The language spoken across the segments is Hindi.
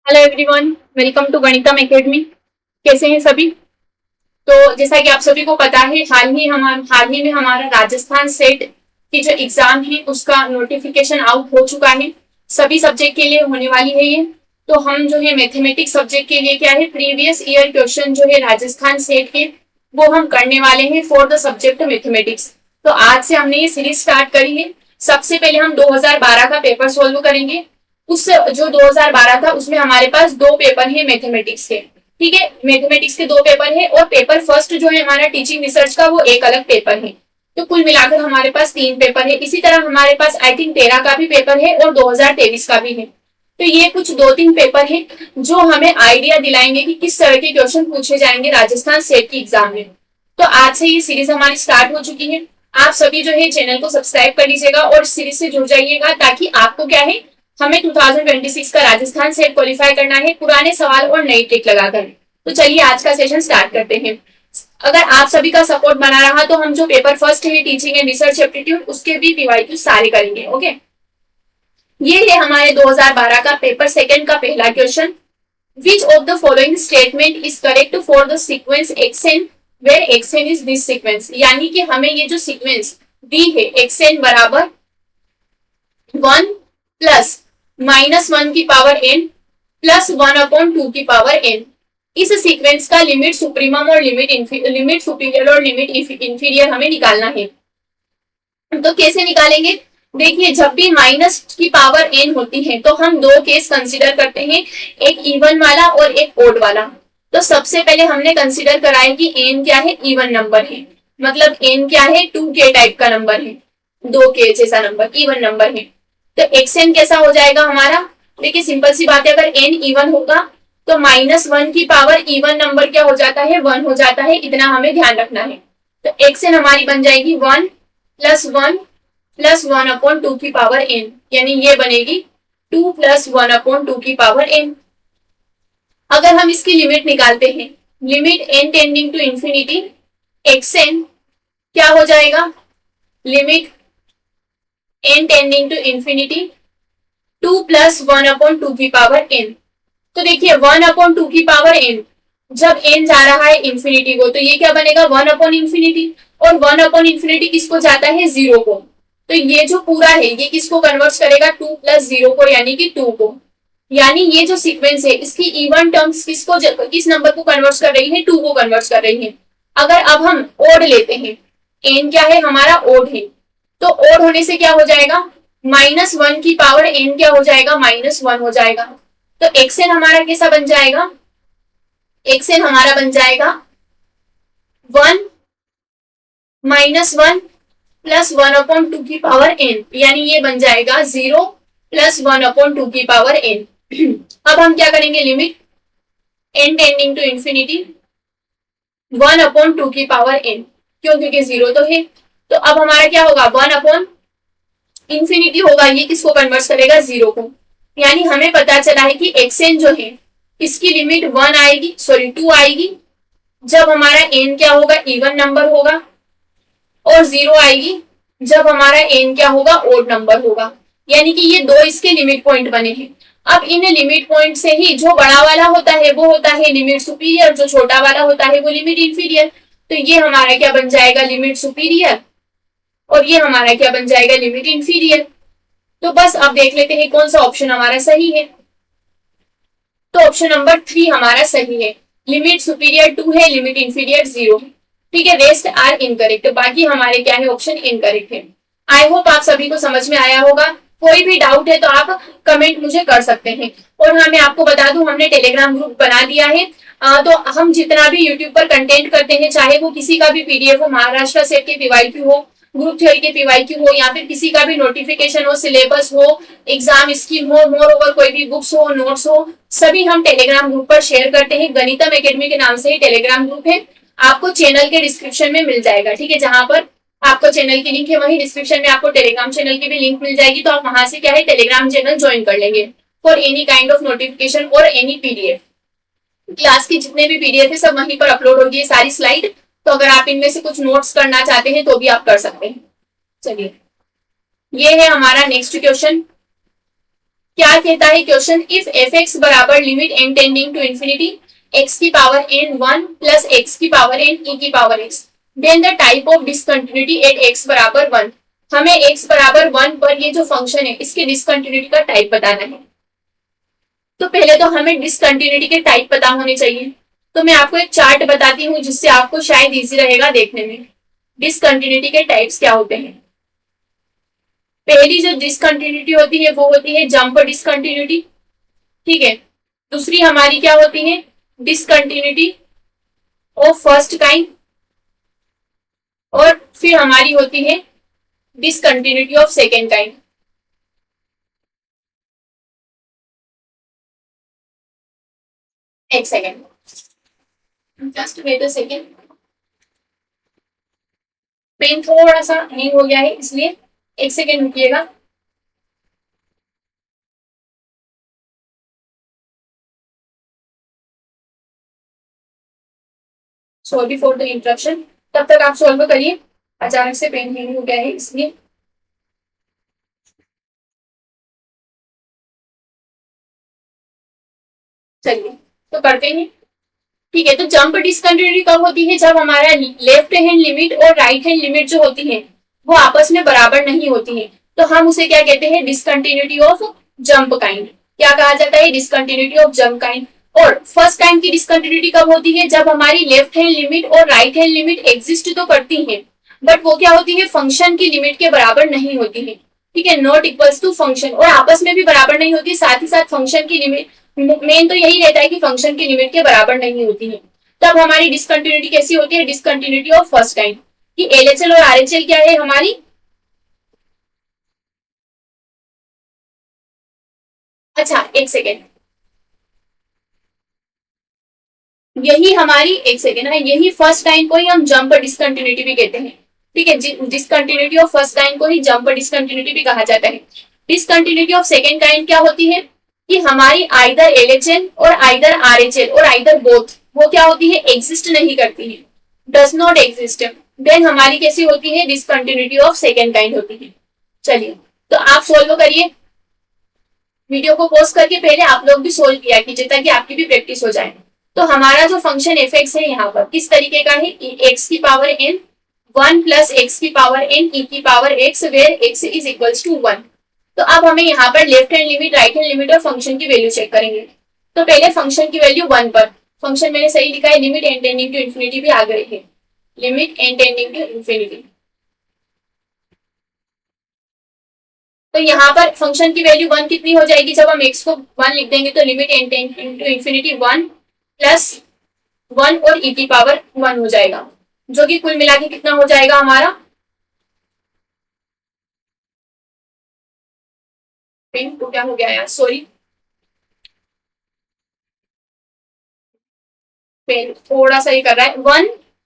Hello everyone, welcome to Ganitam academy. कैसे हैं सभी? तो जैसा कि आप सभी को पता है, हाल ही में हमारा राजस्थान सेट की जो एग्जाम है उसका नोटिफिकेशन आउट हो चुका है। सभी सब्जेक्ट के लिए होने वाली है ये। तो हम जो है मैथमेटिक्स सब्जेक्ट के लिए क्या है, प्रीवियस ईयर क्वेश्चन जो है राजस्थान सेट के वो हम करने वाले हैं फॉर द सब्जेक्ट मैथमेटिक्स। तो आज से हमने ये सीरीज स्टार्ट करी है। सबसे पहले हम 2012 का पेपर सोल्व करेंगे। उस जो 2012 था उसमें हमारे पास दो पेपर है मैथमेटिक्स के। ठीक है, मैथमेटिक्स के दो पेपर है और पेपर फर्स्ट जो है हमारा टीचिंग रिसर्च का वो एक अलग पेपर है। तो कुल मिलाकर हमारे पास तीन पेपर है। इसी तरह हमारे पास आई थिंक 13 का भी पेपर है और 2023 का भी है। तो ये कुछ दो तीन पेपर है जो हमें आइडिया दिलाएंगे कि किस तरह के क्वेश्चन पूछे जाएंगे राजस्थान सेट की एग्जाम में। तो आज से ये सीरीज हमारी स्टार्ट हो चुकी है। आप सभी जो है चैनल को सब्सक्राइब कर लीजिएगा और सीरीज से जुड़ जाइएगा, ताकि आपको क्या है, हमें 2026 का राजस्थान सेट क्वालिफाई करना है पुराने सवाल और नई ट्रिक लगाकर। तो चलिए आज का सेशन स्टार्ट करते हैं। अगर आप सभी का सपोर्ट बना रहा तो हम जो पेपर फर्स्ट है टीचिंग एंड रिसर्च एप्टीट्यूड उसके भी पीवाईक्यू सारे करेंगे। ओके, ये है हमारे 2012 का पेपर सेकंड का पहला question. Which of the following statement is correct for the sequence xn where xn is this sequence. यानी कि हमें ये जो सीक्वेंस दी है xn बराबर 1 प्लस -1 की पावर n प्लस 1/2 की पावर n, इस सीक्वेंस का लिमिट सुप्रीमम और लिमिट सुपीरियर और लिमिट इंफीरियर हमें निकालना है। तो कैसे निकालेंगे? देखिए, जब भी माइनस की पावर n होती है तो हम दो केस कंसीडर करते हैं, एक इवन वाला और एक ओड वाला। तो सबसे पहले हमने कंसीडर कराया कि n क्या है, इवन नंबर है। मतलब n क्या है, 2k टाइप का नंबर है, 2k जैसा नंबर, इवन नंबर है। तो xn कैसा हो जाएगा हमारा? देखिए सिंपल सी बात है, अगर n इवन होगा तो -1 की पावर इवन नंबर क्या हो जाता है, 1 हो जाता है। इतना हमें ध्यान रखना है। तो xn हमारी बन जाएगी 1 प्लस 1 प्लस 1/2 की पावर n, यानी ये बनेगी 2 प्लस 1/2 की पावर n। अगर हम इसकी लिमिट निकालते हैं, limit n tending to infinity, xn क्या हो जाएगा, limit n tending to infinity 2 plus 1/2 की पावर n। तो देखिए 1/2 की पावर n, जब n जा रहा है इंफिनिटी को तो ये क्या बनेगा, 1/इंफिनिटी। और 1/इंफिनिटी किसको जाता है, 0 को। तो ये जो पूरा है ये किसको कन्वर्ट करेगा, 2 प्लस 0 को, यानी कि 2 को। यानी ये जो सीक्वेंस है इसकी इवन टर्म्स किस नंबर को कन्वर्ट कर रही है, 2 को कन्वर्ट कर रही है। अगर अब हम ओड लेते हैं, n क्या है हमारा, ओड है। तो ओड होने से क्या हो जाएगा, -1 की पावर n क्या हो जाएगा, -1 हो जाएगा। तो xn हमारा कैसा बन जाएगा, xn हमारा बन जाएगा 1 -1 प्लस 1/2 की पावर n, यानी ये बन जाएगा 0 प्लस 1/2 की पावर n। अब हम क्या करेंगे, limit n tending to infinity 1/2 की पावर n, क्यों, क्योंकि 0 तो है। तो अब हमारा क्या होगा, 1/इंफिनिटी होगा, ये किसको कन्वर्ट करेगा, 0 को। यानी हमें पता चला है कि xn जो है इसकी लिमिट 1 आएगी, सॉरी 2 आएगी जब हमारा n क्या होगा, इवन नंबर होगा, और 0 आएगी जब हमारा n क्या होगा, ओड नंबर होगा। यानी कि ये दो इसके लिमिट पॉइंट बने हैं। अब इन लिमिट पॉइंट से ही जो बड़ा वाला होता है वो होता है लिमिट सुपीरियर, जो छोटा वाला होता है वो लिमिट इंफीरियर। तो ये हमारा क्या बन जाएगा, लिमिट सुपीरियर, और ये हमारा क्या बन जाएगा, लिमिट इंफीरियर। तो बस अब देख लेते हैं कौन सा ऑप्शन हमारा सही है। तो ऑप्शन नंबर 3 हमारा सही है, लिमिट सुपीरियर 2 है, लिमिट इंफीरियर 0 है। ठीक है, रेस्ट आर इनकरेक्ट, बाकी हमारे क्या है, ऑप्शन इनकरेक्ट है। आई होप आप सभी को समझ में आया होगा। कोई भी डाउट है तो आप कमेंट मुझे कर सकते हैं। और हाँ, मैं आपको बता दूं हमने टेलीग्राम ग्रुप बना दिया है। तो हम जितना भी यूट्यूब पर कंटेंट करते हैं, चाहे वो किसी का भी पीडीएफ हो, महाराष्ट्र सेट के पीवाईक्यू हो, ग्रुप थ्योरी के पीवाईक्यू हो, या फिर किसी का भी नोटिफिकेशन हो, सिलेबस हो, एग्जाम स्कीम हो, मोर ओवर कोई भी बुक्स हो, नोट्स हो, सभी हम टेलीग्राम ग्रुप पर शेयर करते हैं। गणितम एकेडमी के नाम से ही टेलीग्राम ग्रुप है, आपको चैनल के डिस्क्रिप्शन में मिल जाएगा। ठीक है, जहां पर आपको चैनल की लिंक है वही डिस्क्रिप्शन में आपको टेलीग्राम चैनल की भी लिंक मिल जाएगी। तो आप वहां से क्या है, टेलीग्राम चैनल ज्वाइन कर लेंगे for any kind of notification और एनी पीडीएफ। क्लास की जितने भी पीडीएफ है सब वहीं पर अपलोड होगी, सारी स्लाइड। तो अगर आप इनमें से कुछ नोट्स करना चाहते हैं तो भी आप कर सकते हैं। चलिए, ये है हमारा नेक्स्ट क्वेश्चन। क्या कहता है क्वेश्चन, इफ एफ एक्स बराबर limit N tending to infinity X की पावर एन 1 प्लस एक्स की पावर एन ई की power X, then the type of discontinuity at X बराबर 1। हमें एक्स बराबर 1 पर ये जो फंक्शन है इसके डिसकंटिन्यूटी का टाइप बताना है। तो पहले तो हमें डिसकंटिन्यूटी के टाइप पता होने चाहिए। तो मैं आपको एक चार्ट बताती हूँ जिससे आपको शायद इजी रहेगा देखने में डिसकंटिन्यूटी के टाइप्स क्या होते हैं। पहली जो डिसकंटिन्यूटी होती है वो होती है जंप डिसकंटिन्यूटी, ठीक है। दूसरी हमारी क्या होती है, डिसकंटिन्यूटी ऑफ फर्स्ट काइंड, और फिर हमारी होती है डिसकंटिन्यूटी ऑफ सेकेंड काइंड। एक second, just wait a second, pen थोड़ा सा हैंग हो गया है इसलिए एक सेकेंड रुकिएगा। सॉरी फॉर द इंटरप्शन, तब तक आप सॉल्व करिए। अचानक से पेन हैंग हो गया है इसलिए। चलिए तो करते हैं, ठीक है। तो जंप डिसकंटिन्यूटी कब होती है, जब हमारा लेफ्ट हैंड लिमिट और राइट हैंड लिमिट जो होती है वो आपस में बराबर नहीं होती है। तो हम उसे क्या कहते हैं, डिसकंटिन्यूटी ऑफ जंप काइंड। क्या कहा जाता है, डिसकंटिन्यूटी ऑफ जंप काइंड। और फर्स्ट काइंड की डिसकंटिन्यूटी कब होती है, जब हमारी लेफ्ट हैंड लिमिट और राइट हैंड लिमिट एग्जिस्ट तो करती है बट वो क्या होती है, फंक्शन की लिमिट के बराबर नहीं होती है, ठीक है, नॉट इक्वल्स टू फंक्शन। और आपस में भी बराबर नहीं होती, साथ ही साथ फंक्शन की लिमिट, मेन तो यही रहता है कि फंक्शन की लिमिट के बराबर नहीं होती है। तब हमारी डिसकंटिन्यूटी कैसी होती है, डिसकंटिन्यूटी ऑफ फर्स्ट काइंड। कि एलएचएल और आरएचएल क्या है हमारी, अच्छा एक सेकेंड, यही हमारी, एक सेकेंड है, यही फर्स्ट काइंड को ही हम जंप डिसकंटिन्यूटी भी कहते हैं, ठीक है। डिसकंटिन्यूटी ऑफ फर्स्ट काइंड को ही जंप डिसकंटिन्यूटी भी कहा जाता है। डिसकंटिन्यूटी ऑफ सेकेंड काइंड क्या होती है, कि हमारी आइदर एलएचएल और आइदर आरएचएल और आइदर बोथ वो क्या होती है, एग्जिस्ट नहीं करती है, डज नॉट एग्जिस्ट, देन हमारी कैसी होती है, डिसकंटिन्यूटी ऑफ सेकेंड काइंड होती है। चलिए तो आप सोल्व करिए, वीडियो को पोस्ट करके पहले आप लोग भी सोल्व किया कीजिए ताकि आपकी भी प्रैक्टिस हो जाए। तो हमारा जो फंक्शन एफ एक्स है यहाँ पर किस तरीके का है, एक्स की पावर एन 1 प्लस एक्स की पावर एन ई की power X where X is equals to 1। तो अब हमें यहाँ पर left hand limit, right hand limit और फंक्शन की वैल्यू चेक करेंगे। तो पहले फंक्शन की वैल्यू 1 पर, फंक्शन मैंने सही लिखा है, limit N tending to infinity भी आ गई है, limit N tending to infinity. तो यहाँ पर फंक्शन की वैल्यू 1 कितनी हो जाएगी, जब हम x को 1 लिख देंगे तो limit N tending to infinity 1 plus 1 और e की पावर 1 हो जाएगा, जो कि कुल मिला के कितना हो जाएगा हमारा, पेन तो क्या हो गया यार, सॉरी, पेन थोड़ा सा ही कर रहा है,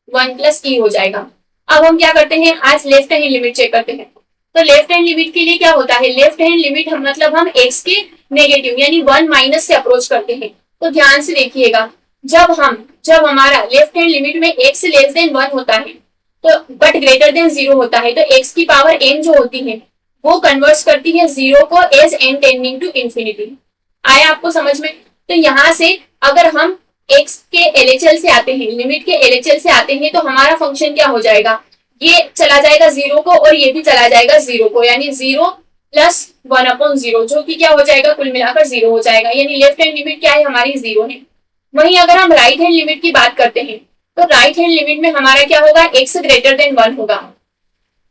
1 प्लस ई हो जाएगा। अब हम क्या करते हैं, आज लेफ्ट हैंड लिमिट चेक करते हैं। तो लेफ्ट हैंड लिमिट के लिए क्या होता है, लेफ्ट हैंड लिमिट हम मतलब हम x के नेगेटिव यानी 1 माइनस से अप्रोच करते हैं। तो ध्यान से देखिएगा, जब हमारा लेफ्ट हैंड लिमिट में x लेस देन 1 होता है तो बट ग्रेटर देन 0 होता है, तो x की पावर n जो होती है वो कन्वर्ट करती है 0 को as n tending to infinity. आया आपको समझ में। तो यहाँ से अगर हम x के एलएचएल से आते हैं, लिमिट के एलएचएल से आते हैं, तो हमारा फंक्शन क्या हो जाएगा, ये चला जाएगा 0 को और ये भी चला जाएगा 0 को, यानी 0 प्लस 1/0, जो कि क्या हो जाएगा, कुल मिलाकर 0 हो जाएगा, यानी लेफ्ट हैंड लिमिट क्या है हमारी, 0 है। वहीं अगर हम राइट हैंड लिमिट की बात करते हैं तो राइट हैंड लिमिट में हमारा क्या होगा, x ग्रेटर देन 1 होगा।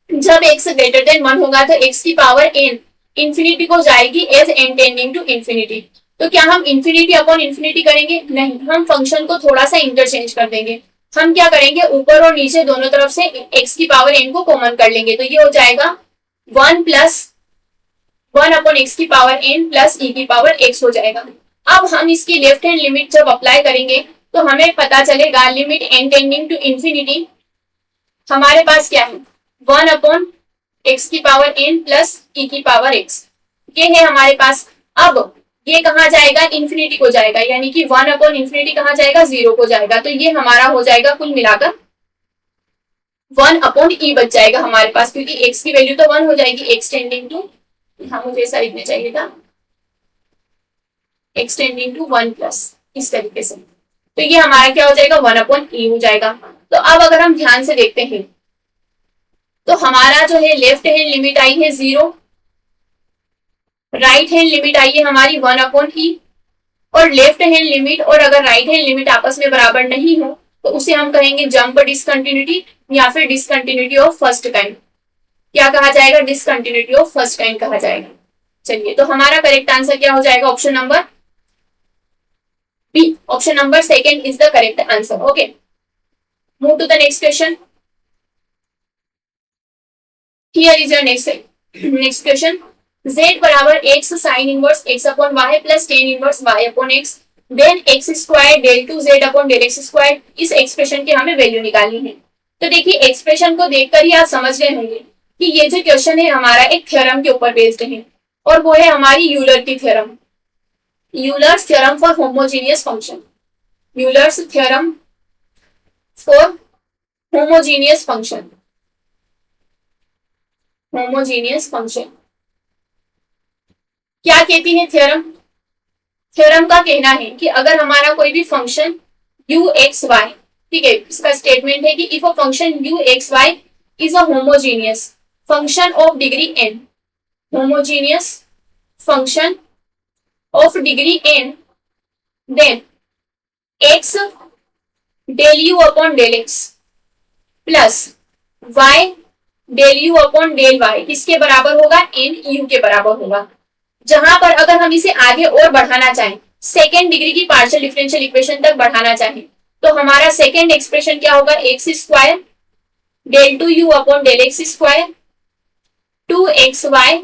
जब x ग्रेटर देन 1 होगा तो x की पावर n इंफिनिटी को जाएगी as n tending to infinity. तो क्या हम इंफिनिटी अपॉन इंफिनिटी करेंगे, नहीं, हम फंक्शन को थोड़ा सा इंटरचेंज कर देंगे। हम क्या करेंगे, ऊपर और नीचे दोनों तरफ से x की पावर n को कॉमन कर लेंगे, तो ये हो जाएगा 1 प्लस 1 अपॉन x की पावर n प्लस e की पावर x हो जाएगा। अब हम इसकी लेफ्ट हैंड लिमिट जब अप्लाई करेंगे तो हमें पता चलेगा limit n tending to infinity हमारे पास क्या है, 1 अपॉन x की पावर n प्लस e की पावर x, ये है हमारे पास। अब ये कहाँ जाएगा, इंफिनिटी को जाएगा, यानी कि 1 अपॉन इंफिनिटी कहाँ जाएगा, 0 को जाएगा। तो ये हमारा हो जाएगा कुल मिलाकर 1 अपॉन e बच जाएगा हमारे पास, क्योंकि x की वैल्यू तो 1 हो जाएगी, x टेंडिंग टू, हाँ मुझे ऐसा लिखना चाहिए था, x टेंडिंग टू 1 प्लस, इस तरीके से। तो ये हमारा क्या हो जाएगा, 1/e हो जाएगा। तो अब अगर हम ध्यान से देखते हैं तो हमारा जो है लेफ्ट हैंड लिमिट आई है 0, राइट हैंड लिमिट आई है हमारी 1/e, और लेफ्ट हैंड लिमिट और अगर राइट हैंड लिमिट आपस में बराबर नहीं हो तो उसे हम कहेंगे जंप डिसकंटिन्यूटी या फिर डिसकंटिन्यूटी ऑफ फर्स्ट काइंड। क्या कहा जाएगा, डिसकंटिन्यूटी ऑफ फर्स्ट काइंड कहा जाएगा। चलिए, तो हमारा करेक्ट आंसर क्या हो जाएगा, option number B, option number second is the correct answer. Okay, move to the next question. Here is your next question. z बराबर x sin inverse x upon y plus tan inverse y upon x, then x square del two z upon del x square, इस एक्सप्रेशन की हमें वैल्यू निकालनी है। तो देखिए, एक्सप्रेशन को देखकर ही आप समझ रहे होंगे कि ये जो क्वेश्चन है हमारा एक थ्योरम के ऊपर बेस्ड है, और वो है हमारी यूलर की theorem, Euler's theorem for homogeneous function, Euler's theorem for homogeneous function, homogeneous function. क्या कहती है थ्योरम, थ्योरम का कहना है कि अगर हमारा कोई भी फंक्शन u x y, ठीक है, इसका स्टेटमेंट है कि if a function u x y is a homogeneous function of degree n, homogeneous function of degree n, then x del u upon del x plus y del u upon del y किसके बराबर होगा, n u के बराबर होगा। जहां पर अगर हम इसे आगे और बढ़ाना चाहें, सेकेंड डिग्री की पार्शियल डिफरेंशियल इक्वेशन तक बढ़ाना चाहें, तो हमारा सेकेंड एक्सप्रेशन क्या होगा, X square del two U upon del X square, 2xy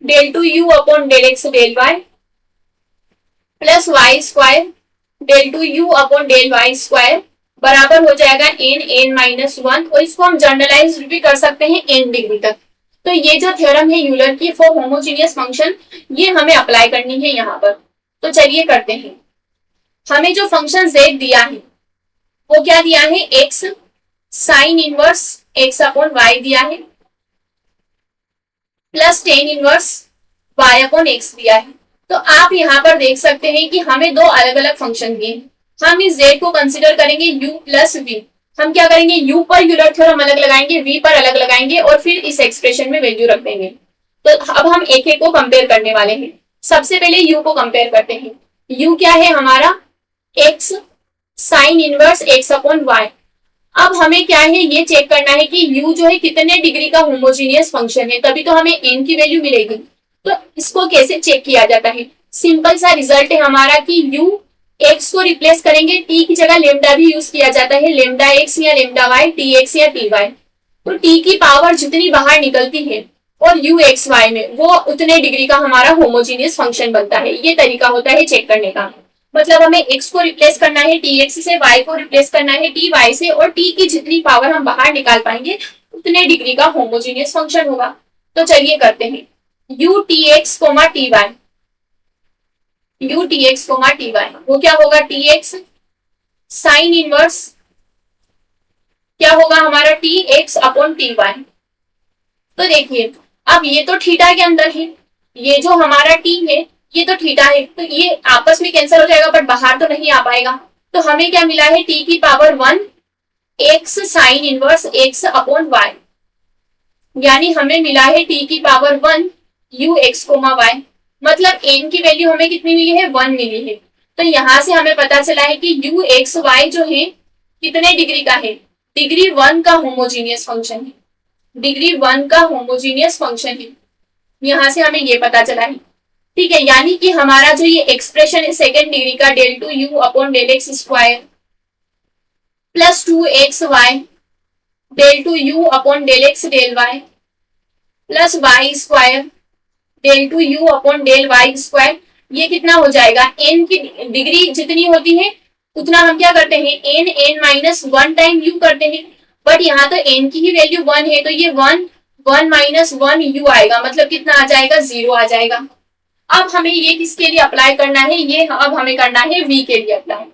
del two U upon del X del Y, plus Y square del two U upon del Y square बराबर हो जाएगा n माइनस 1, और इसको हम जनरलाइज भी कर सकते हैं n डिग्री तक। तो ये जो थ्योरम है यूलर की फॉर होमोजीनियस फंक्शन, ये हमें अप्लाई करनी है यहाँ पर। तो चलिए करते हैं। हमें जो फंक्शन z दिया है वो क्या दिया है, x sine inverse x upon y दिया है, plus tan inverse y upon x दिया है। तो आप यहाँ पर देख सकते हैं कि हमें दो अलग अलग फंक्शन दिए हैं। हम इस z को कंसिडर करेंगे u प्लस v। हम क्या करेंगे, u पर यूलर थ्योरम अलग लगाएंगे, v पर अलग लगाएंगे, और फिर इस एक्सप्रेशन में वैल्यू रख देंगे। तो अब हम एक एक को कंपेयर करने वाले हैं। सबसे पहले u को कंपेयर करते हैं। u क्या है हमारा, x sine inverse x upon y। अब हमें क्या है ये चेक करना है कि u जो है कितने डिग्री का होमोजीनियस फंक्शन है, तभी तो हमें n की वैल्यू मिलेगी। तो इसको कैसे चेक किया जाता है, सिंपल सा रिजल्ट है हमारा कि u x को रिप्लेस करेंगे, t की जगह लेमडा भी यूज किया जाता है, लेमडा x या लेमडा y, tx या ty। तो t की पावर जितनी बाहर निकलती है और u x y में, वो उतने डिग्री का हमारा होमोजीनियस फंक्शन बनता है। ये तरीका होता है चेक करने का। मतलब हमें x को रिप्लेस करना है tx से, y को रिप्लेस करना है ty से, और t की जितनी पावर हम बाहर निकाल पाएंगे उतने डिग्री का होमोजीनियस फंक्शन होगा। तो चलिए करते हैं, u tx ty, u tx ty, वो क्या होगा, tx साइन इनवर्स क्या होगा हमारा, tx अपॉन ty। तो देखिए, अब ये तो थीटा के अंदर है, ये जो हमारा t है ये तो थीटा है, तो ये आपस में कैंसिल हो जाएगा, बट बाहर तो नहीं आ पाएगा। तो हमें क्या मिला है, t की power 1 x sine inverse x upon y, यानी हमें मिला है t की पावर 1 u x y। मतलब n की वैल्यू हमें कितनी मिली है, 1 मिली है। तो यहां से हमें पता चला है कि u x y जो है कितने डिग्री का है, डिग्री 1 का होमोजीनियस फंक्शन है, डिग्री 1 का होमोजीनियस फंक्शन है। यहां से हमें ये पता चला है, ठीक है। यानी कि हमारा जो ये एक्सप्रेशन है सेकेंड डिग्री का, del two U upon del X square plus 2xy del two U upon del X del Y plus Y square del two U upon del Y square, ये कितना हो जाएगा, n की डिग्री जितनी होती है उतना हम क्या करते हैं, n माइनस 1 टाइम u करते हैं। बट यहाँ तो n की ही वैल्यू 1 है, तो ये 1 माइनस 1 u आएगा, मतलब कितना आ जाएगा, 0 आ जाएगा। अब हमें ये किसके लिए अप्लाई करना है, ये अब हमें करना है v के लिए अप्लाई।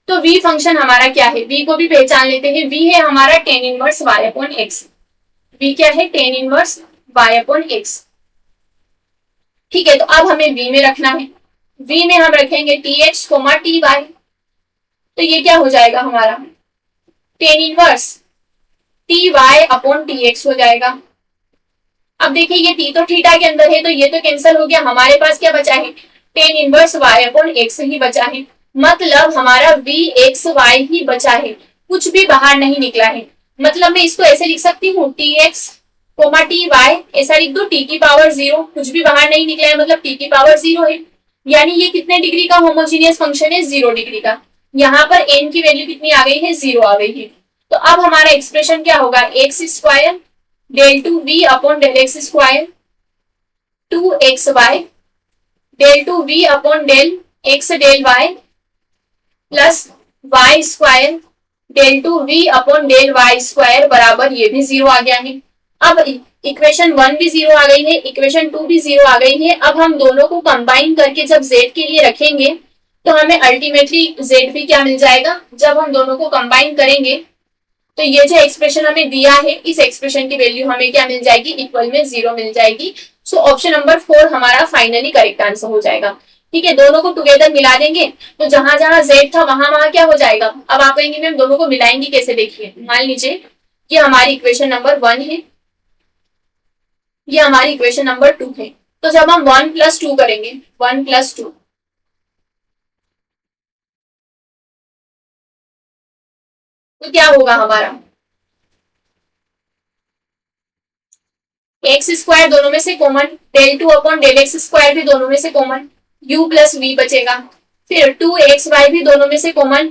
तो v फंक्शन हमारा क्या है, v को भी पहचान लेते हैं। v है हमारा tan inverse y upon x। v क्या है, tan inverse y upon x, ठीक है। तो अब हमें v में रखना है। v में हम रखेंगे tx कोमा ty, तो ये क्या हो जाएगा हमारा tan inverse ty upon tx हो जाएगा। अब देखिए ये t तो थीटा के अंदर है तो ये तो कैंसिल हो गया, हमारे पास क्या बचा है tan inverse y upon x ही बचा है, मतलब हमारा vxy ही बचा है, कुछ भी बाहर नहीं निकला है। मतलब मैं इसको ऐसे लिख सकती हूँ tx कोमा ty, ऐसा लिख दो t की पावर 0, कुछ भी बाहर नहीं निकला है मतलब t की पावर 0 है, यानी ये कितने डिग्री का होमोजीनियस फंक्शन है 0 डिग्री का। यहाँ पर n की वैल्यू कितनी आ गई है 0 आ गई है। तो अब हमारा एक्सप्रेशन क्या होगा X square del two V upon del X square 2xy del two V upon del X del Y plus Y square del two V upon del Y square बराबर ये भी 0 आ गया है। अब इक्वेशन 1 भी 0 आ गई है, इक्वेशन 2 भी 0 आ गई है। अब हम दोनों को कंबाइन करके जब z के लिए रखेंगे तो हमें अल्टीमेटली z भी क्या मिल जाएगा, जब हम दोनों को कंबाइन करेंगे तो ये जो एक्सप्रेशन हमें दिया है इस एक्सप्रेशन की वैल्यू हमें क्या मिल जाएगी इक्वल में 0 मिल जाएगी। सो ऑप्शन नंबर 4 हमारा फाइनली करेक्ट आंसर हो जाएगा। ठीक है, दोनों को टुगेदर मिला देंगे तो जहां जहां z था वहां क्या हो जाएगा। अब आप कहेंगे मैम दोनों को मिलाएंगे कैसे, देखिए मान लीजिए ये हमारी इक्वेशन नंबर 1 है, ये हमारी इक्वेशन नंबर 2 है, तो जब हम 1 + 2 करेंगे 1 + 2 तो क्या होगा हमारा एक्स स्क्वायर दोनों में से common, del two upon del X square भी दोनों में से कॉमन, u प्लस v बचेगा, फिर 2xy भी दोनों में से common,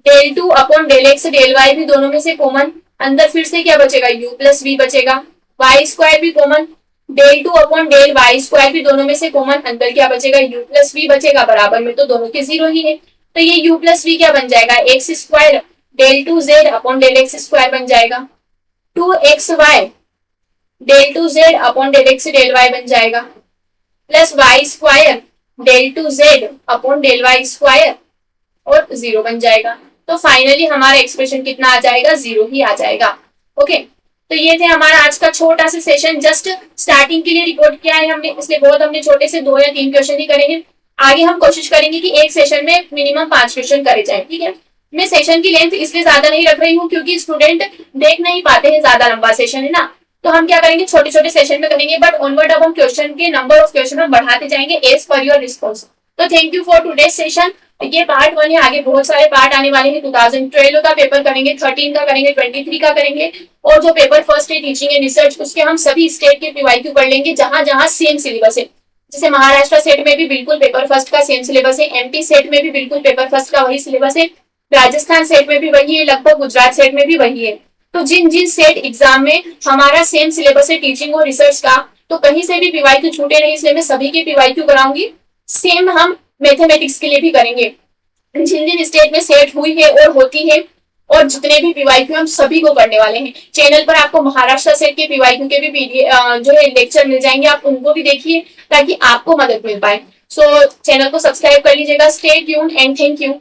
del two upon del X del Y भी दोनों में से कॉमन, अंदर फिर से क्या बचेगा u प्लस v बचेगा, वाई स्क्वायर भी common, del two upon del Y square भी दोनों में से कॉमन, अंदर क्या बचेगा u प्लस v बचेगा, बराबर में तो दोनों के 0 ही है। तो ये u प्लस v क्या बन जाएगा X square del two Z upon del X square बन जाएगा, 2xy del two Z upon del X del Y बन जाएगा, plus Y square del two Z upon del Y square और 0 बन जाएगा। तो फाइनली हमारा एक्सप्रेशन कितना आ जाएगा 0 ही आ जाएगा। ओके, तो ये थे हमारा आज का छोटा सा सेशन, जस्ट स्टार्टिंग के लिए रिकॉर्ड किया है हमने, इसलिए बहुत हमने छोटे से 2 या 3 क्वेश्चन ही करे हैं। आगे हम कोशिश करेंगे कि एक सेशन में मिनिमम 5 क्वेश्चन करे जाए। ठीक है, मैं सेशन की लेंथ इसलिए ज्यादा नहीं रख रही हूँ क्योंकि स्टूडेंट देख नहीं पाते हैं, ज्यादा लंबा सेशन है ना, तो हम क्या करेंगे छोटे छोटे सेशन में करेंगे, बट ऑनवर्ड अब हम क्वेश्चन के नंबर ऑफ क्वेश्चन हम बढ़ाते जाएंगे एज पर योर रिस्पॉन्स। तो thank you for today session. ये पार्ट 1 है, आगे बहुत सारे पार्ट आने वाले हैं। 2012 का पेपर करेंगे, 13 का करेंगे, 23 का करेंगे, और जो पेपर फर्स्ट है टीचिंग एंड रिसर्च उसके हम सभी स्टेट के पीवाईक्यू पढ़ लेंगे जहां जहां सेम सिलेबस है। जैसे महाराष्ट्र सेट में भी बिल्कुल पेपर फर्स्ट का सेम सिलेबस है, एमपी सेट में भी बिल्कुल पेपर फर्स्ट का वही सिलेबस है, राजस्थान सेट में भी वही है, लगभग गुजरात सेट में भी वही है। तो जिन जिन सेट एग्जाम में हमारा सेम सिलेबस है टीचिंग और रिसर्च का, तो कहीं से भी पीवाईक्यू छूटे नहीं, इसलिए मैं सभी के पीवाईक्यू कराऊंगी। सेम हम मैथमेटिक्स के लिए भी करेंगे, जिन जिन स्टेट में सेट हुई है और होती है और जितने भी पीवाईक्यू हम सभी को करने वाले हैं। चैनल पर आपको महाराष्ट्र सेट के पीवाईक्यू के भी जो है लेक्चर मिल जाएंगे, आप उनको भी देखिए ताकि आपको मदद मिल पाए। सो चैनल को सब्सक्राइब कर लीजिएगा। Stay tuned and thank you.